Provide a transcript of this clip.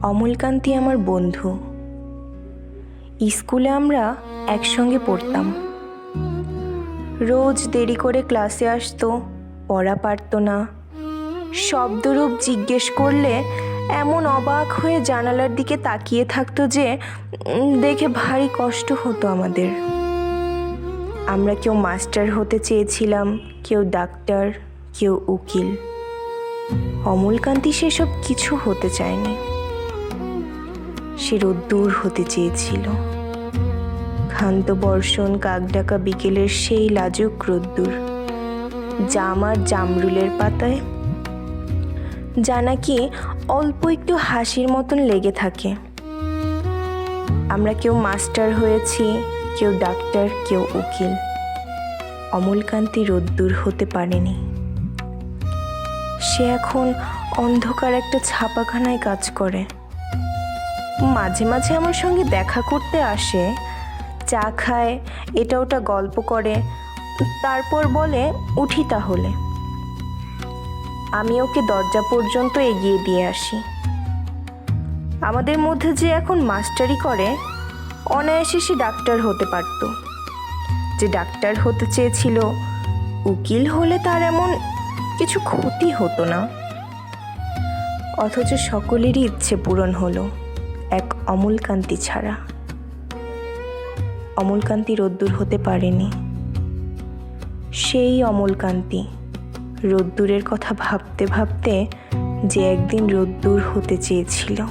অমলকান্তি আমার বন্ধু। স্কুলে আমরা একসঙ্গে পড়তাম। রোজ দেরি করে ক্লাসে আসতো, পড়া পারত না। শব্দরূপ জিজ্ঞেস করলে এমন অবাক হয়ে জানালার দিকে তাকিয়ে থাকতো যে দেখে ভারী কষ্ট হতো আমাদের। আমরা কেউ মাস্টার হতে চেয়েছিলাম, কেউ ডাক্তার, কেউ উকিল। অমলকান্তি সেসব কিছু হতে চায়নি। সে রোদ্দুর হতে চেয়েছিল। ক্ষান্ত বর্ষণ কাকডাকা বিকেলের সেই লাজুক রোদ্দুর, জামার জামরুলের পাতায় যা নাকি অল্প একটু হাসির মতন লেগে থাকে। আমরা কেউ মাস্টার হয়েছি, কেউ ডাক্তার, কেউ উকিল। অমলকান্তি রোদ্দুর হতে পারেনি। সে এখন অন্ধকার একটা ছাপাখানায় কাজ করে। মাঝে মাঝে আমার সঙ্গে দেখা করতে আসে, চা খায়, এটা ওটা গল্প করে, তারপর বলে উঠি তাহলে। আমি ওকে দরজা পর্যন্ত এগিয়ে দিয়ে আসি। আমাদের মধ্যে যে এখন মাস্টারি করে, অনায়াসে সে ডাক্তার হতে পারত। যে ডাক্তার হতে চেয়েছিল, উকিল হলে তার এমন কিছু ক্ষতি হতো না। অথচ সকলেরই ইচ্ছে পূরণ হলো, এক অমলকান্তি ছাড়া। অমলকান্তি রোদ্দুর হতে পারেনি। সেই অমলকান্তি রোদ্দুরের কথা ভাবতে ভাবতে যে একদিন রোদ্দুর হতে চেয়েছিল।